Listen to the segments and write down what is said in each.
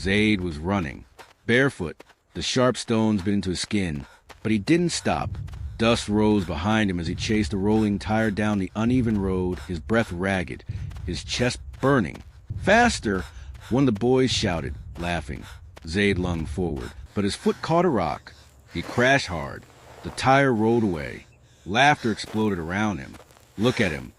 Zayd was running, barefoot, the sharp stones bit into his skin, but he didn't stop. Dust rose behind him as he chased the rolling tire down the uneven road, his breath ragged, his chest burning. Faster! One of the boys shouted, laughing. Zayd lunged forward, but his foot caught a rock. He crashed hard. The tire rolled away. Laughter exploded around him. Look at him.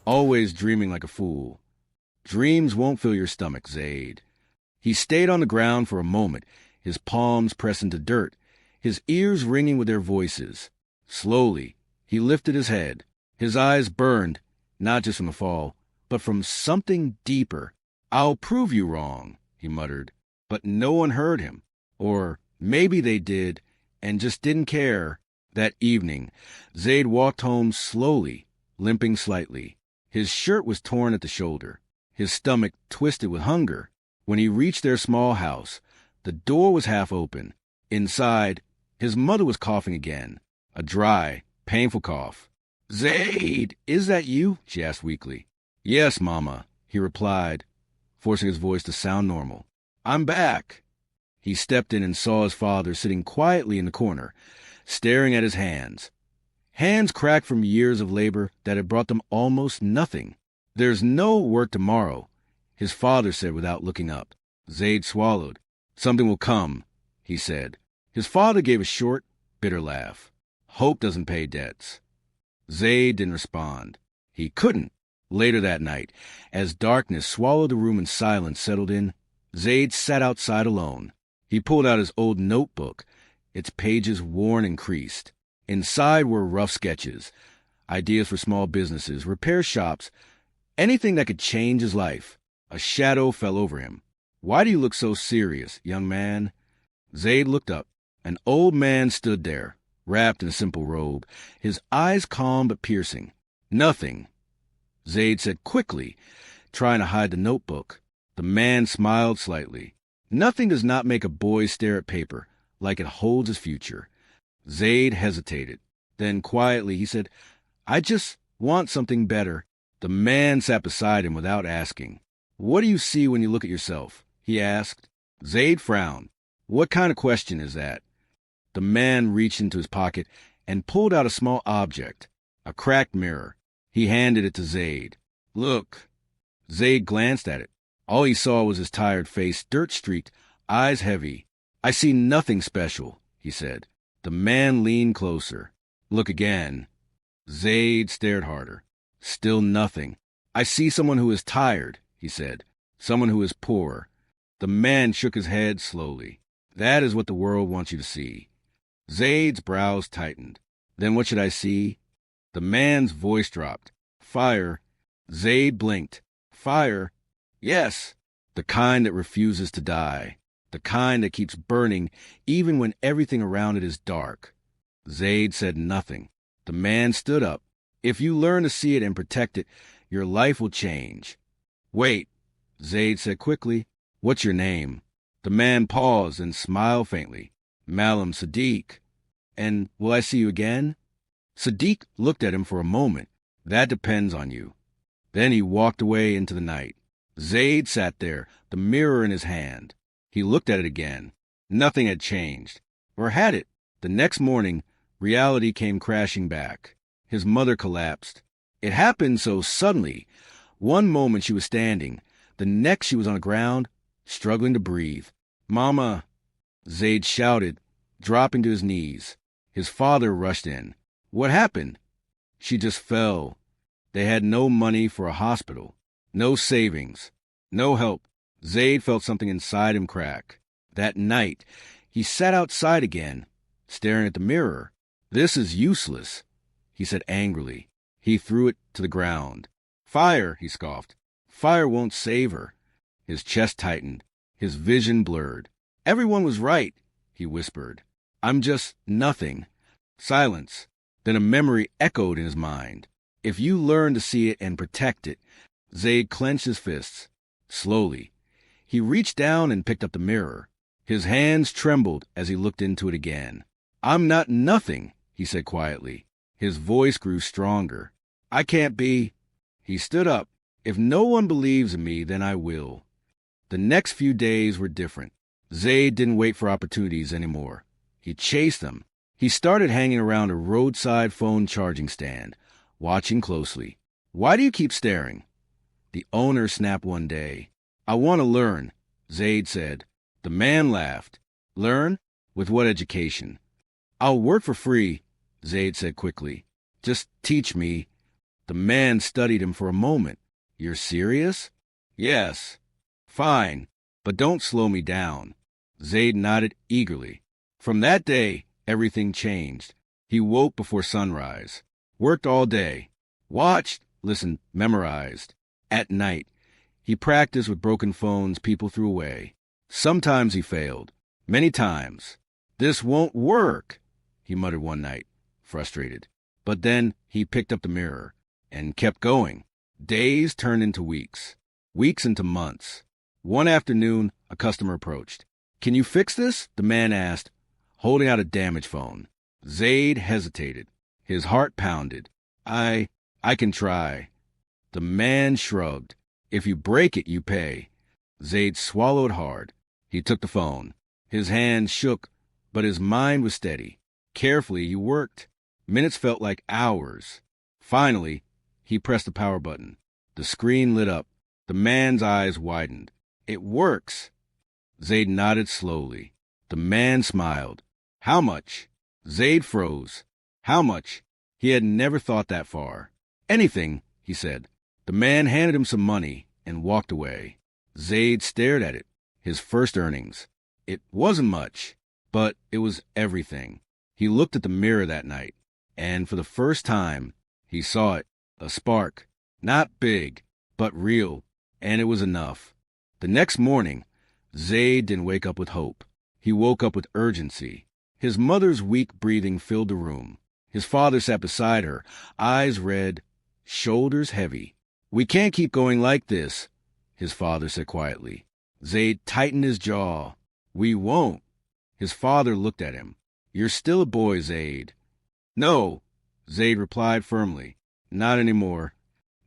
Always dreaming like a fool. Dreams won't fill your stomach, Zayd. He stayed on the ground for a moment, his palms pressed into dirt, his ears ringing with their voices. Slowly, he lifted his head. His eyes burned, not just from the fall, but from something deeper. "I'll prove you wrong," he muttered. But no one heard him. Or maybe they did, and just didn't care. That evening, Zayd walked home slowly, limping slightly. His shirt was torn at the shoulder, his stomach twisted with hunger. When he reached their small house, the door was half open. Inside, his mother was coughing again, a dry, painful cough. "Zayd, is that you?" she asked weakly. "Yes, Mama," he replied, forcing his voice to sound normal. "I'm back." He stepped in and saw his father sitting quietly in the corner, staring at his hands. Hands cracked from years of labor that had brought them almost nothing. "There's no work tomorrow," his father said without looking up. Zayd swallowed. "Something will come," he said. His father gave a short, bitter laugh. "Hope doesn't pay debts." Zayd didn't respond. He couldn't. Later that night, as darkness swallowed the room and silence settled in, Zayd sat outside alone. He pulled out his old notebook, its pages worn and creased. Inside were rough sketches, ideas for small businesses, repair shops, anything that could change his life. A shadow fell over him. "Why do you look so serious, young man?" Zayd looked up. An old man stood there, wrapped in a simple robe, his eyes calm but piercing. "Nothing," Zayd said quickly, trying to hide the notebook. The man smiled slightly. "Nothing does not make a boy stare at paper like it holds his future." Zayd hesitated. Then quietly he said, "I just want something better." The man sat beside him without asking. "What do you see when you look at yourself?" he asked. Zayd frowned. "What kind of question is that?" The man reached into his pocket and pulled out a small object, a cracked mirror. He handed it to Zayd. "Look." Zayd glanced at it. All he saw was his tired face, dirt-streaked, eyes heavy. "I see nothing special," he said. The man leaned closer. "Look again." Zayd stared harder. Still nothing. "I see someone who is tired," he said. "Someone who is poor." The man shook his head slowly. "That is what the world wants you to see." Zayd's brows tightened. "Then what should I see?" The man's voice dropped. "Fire." Zayd blinked. "Fire?" "Yes. The kind that refuses to die. The kind that keeps burning even when everything around it is dark." Zayd said nothing. The man stood up. "If you learn to see it and protect it, your life will change." "Wait," Zayd said quickly. "What's your name?" The man paused and smiled faintly. "Malam Sadiq." "And will I see you again?" Sadiq looked at him for a moment. "That depends on you." Then he walked away into the night. Zayd sat there, the mirror in his hand. He looked at it again. Nothing had changed. Or had it? The next morning, reality came crashing back. His mother collapsed. It happened so suddenly. One moment she was standing. The next she was on the ground, struggling to breathe. "Mama!" Zayd shouted, dropping to his knees. His father rushed in. "What happened?" "She just fell." They had no money for a hospital, no savings, no help. Zayd felt something inside him crack. That night, he sat outside again, staring at the mirror. "This is useless," he said angrily. He threw it to the ground. "Fire," he scoffed. "Fire won't save her." His chest tightened, his vision blurred. "Everyone was right," he whispered. "I'm just nothing." Silence. Then a memory echoed in his mind. If you learn to see it and protect it. Zayd clenched his fists. Slowly, he reached down and picked up the mirror. His hands trembled as he looked into it again. "I'm not nothing," he said quietly. His voice grew stronger. "I can't be." He stood up. "If no one believes in me, then I will." The next few days were different. Zayd didn't wait for opportunities anymore. He chased them. He started hanging around a roadside phone charging stand, watching closely. "Why do you keep staring?" The owner snapped one day. "I want to learn," Zayd said. The man laughed. "Learn? With what education?" "I'll work for free," Zayd said quickly. "Just teach me." The man studied him for a moment. "You're serious?" "Yes." "Fine, but don't slow me down." Zayd nodded eagerly. From that day, everything changed. He woke before sunrise, worked all day, watched, listened, memorized. At night, he practiced with broken phones people threw away. Sometimes he failed. Many times. "This won't work," he muttered one night, frustrated. But then he picked up the mirror and kept going. Days turned into weeks, weeks into months. One afternoon, a customer approached. "Can you fix this?" the man asked, holding out a damaged phone. Zayd hesitated. His heart pounded. I can try." The man shrugged. "If you break it, you pay." Zayd swallowed hard. He took the phone. His hand shook, but his mind was steady. Carefully, he worked. Minutes felt like hours. Finally, he pressed the power button. The screen lit up. The man's eyes widened. "It works." Zayd nodded slowly. The man smiled. "How much?" Zayd froze. How much? He had never thought that far. "Anything," he said. The man handed him some money and walked away. Zayd stared at it. His first earnings. It wasn't much, but it was everything. He looked at the mirror that night, and for the first time, he saw it. A spark. Not big, but real, and it was enough. The next morning, Zayd didn't wake up with hope. He woke up with urgency. His mother's weak breathing filled the room. His father sat beside her, eyes red, shoulders heavy. "We can't keep going like this," his father said quietly. Zayd tightened his jaw. "We won't." His father looked at him. "You're still a boy, Zayd." "No," Zayd replied firmly. "Not anymore."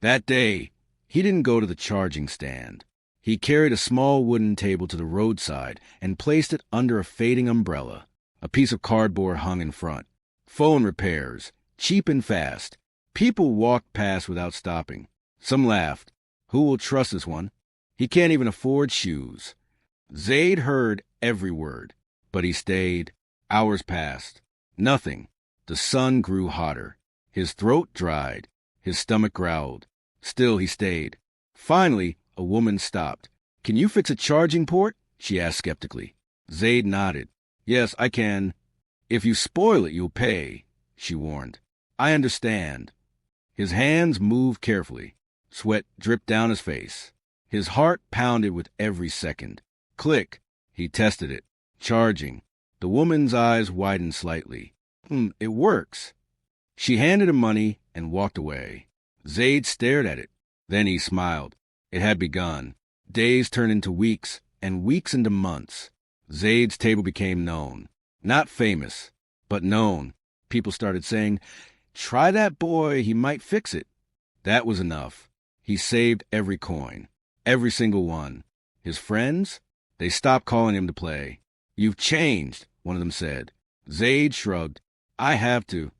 That day, he didn't go to the charging stand. He carried a small wooden table to the roadside and placed it under a fading umbrella. A piece of cardboard hung in front. Phone repairs, cheap and fast. People walked past without stopping. Some laughed. "Who will trust this one? He can't even afford shoes." Zayd heard every word, but he stayed. Hours passed. Nothing. The sun grew hotter. His throat dried. His stomach growled. Still he stayed. Finally, a woman stopped. "Can you fix a charging port?" she asked skeptically. Zayd nodded. "Yes, I can." "If you spoil it, you'll pay," she warned. "I understand." His hands moved carefully. Sweat dripped down his face. His heart pounded with every second. Click. He tested it. Charging. The woman's eyes widened slightly. It works." She handed him money and walked away. Zayd stared at it. Then he smiled. It had begun. Days turned into weeks, and weeks into months. Zayd's table became known. Not famous, but known. People started saying, "Try that boy, he might fix it." That was enough. He saved every coin. Every single one. His friends? They stopped calling him to play. "You've changed," one of them said. Zayd shrugged. "I have to."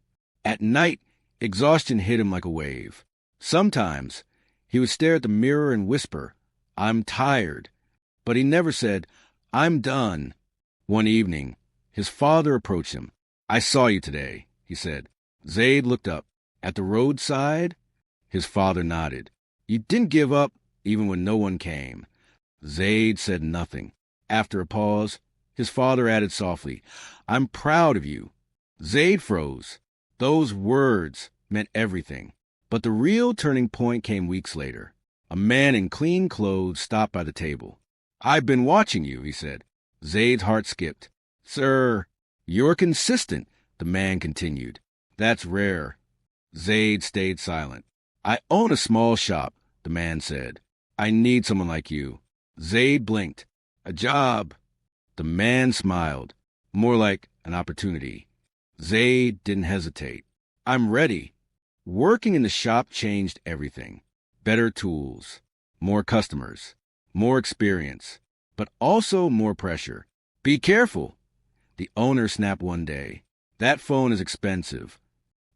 At night, exhaustion hit him like a wave. Sometimes, he would stare at the mirror and whisper, "I'm tired." But he never said, "I'm done." One evening, his father approached him. "I saw you today," he said. Zayd looked up. "At the roadside?" His father nodded. "You didn't give up, even when no one came." Zayd said nothing. After a pause, his father added softly, "I'm proud of you." Zayd froze. Those words meant everything. But the real turning point came weeks later. A man in clean clothes stopped by the table. "I've been watching you," he said. Zayd's heart skipped. "Sir, you're consistent," the man continued. "That's rare." Zayd stayed silent. "I own a small shop," the man said. "I need someone like you." Zayd blinked. "A job." The man smiled. More like an opportunity. Zayd didn't hesitate. "I'm ready." Working in the shop changed everything. Better tools. More customers. more experience, but also more pressure. Be careful, the owner snapped one day. That phone is expensive.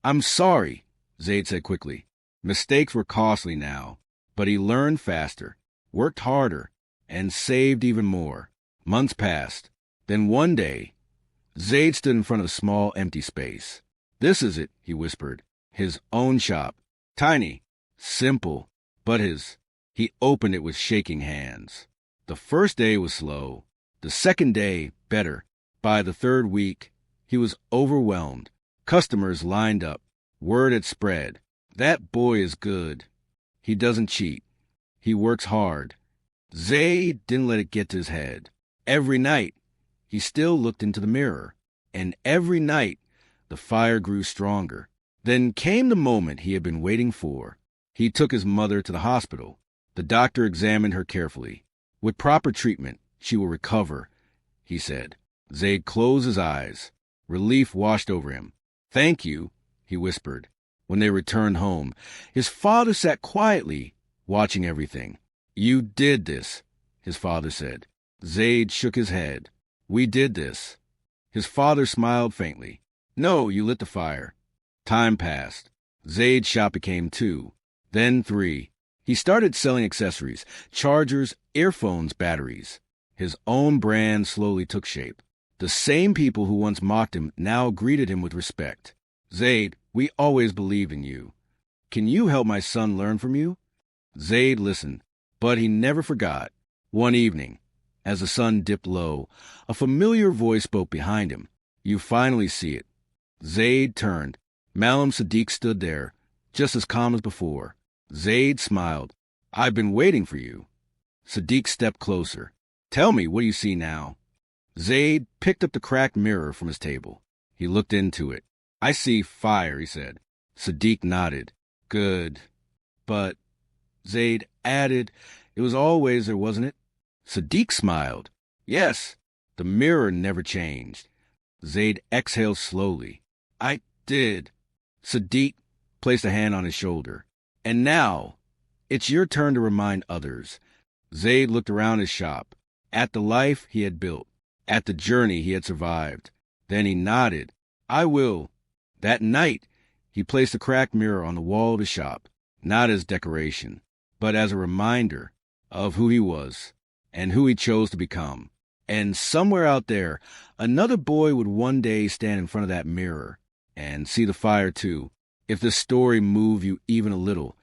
I'm sorry, Zayd said quickly. Mistakes were costly now, but he learned faster, worked harder, and saved even more. Months passed. Then one day, Zayd stood in front of a small empty space. This is it, he whispered. His own shop. Tiny, simple, but his. He opened it with shaking hands. The first day was slow. The second day, better. By the third week, he was overwhelmed. Customers lined up. Word had spread. That boy is good. He doesn't cheat. He works hard. Zayd didn't let it get to his head. Every night, he still looked into the mirror. And every night, the fire grew stronger. Then came the moment he had been waiting for. He took his mother to the hospital. The doctor examined her carefully. With proper treatment, she will recover, he said. Zayd closed his eyes. Relief washed over him. Thank you, he whispered. When they returned home, his father sat quietly, watching everything. You did this, his father said. Zayd shook his head. We did this. His father smiled faintly. No, you lit the fire. Time passed. Zayd's shop became 2, then 3. He started selling accessories, chargers, earphones, batteries. His own brand slowly took shape. The same people who once mocked him now greeted him with respect. Zayd, we always believed in you. Can you help my son learn from you? Zayd listened, but he never forgot. One evening, as the sun dipped low, a familiar voice spoke behind him. You finally see it. Zayd turned. Malam Sadiq stood there, just as calm as before. Zayd smiled. I've been waiting for you. Sadiq stepped closer. Tell me, what do you see now? Zayd picked up the cracked mirror from his table. He looked into it. I see fire, he said. Sadiq nodded. Good. But, Zayd added, it was always there, wasn't it? Sadiq smiled. Yes, the mirror never changed. Zayd exhaled slowly. I did. Sadiq placed a hand on his shoulder. And now, it's your turn to remind others. Zayd looked around his shop, at the life he had built, at the journey he had survived. Then he nodded. I will. That night, he placed a cracked mirror on the wall of his shop, not as decoration, but as a reminder of who he was and who he chose to become. And somewhere out there, another boy would one day stand in front of that mirror and see the fire too. If this story moved you even a little,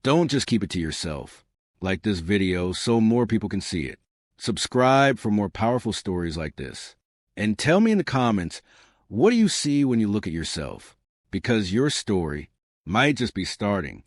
don't just keep it to yourself. Like this video so more people can see it. Subscribe for more powerful stories like this. And tell me in the comments, what do you see when you look at yourself? Because your story might just be starting.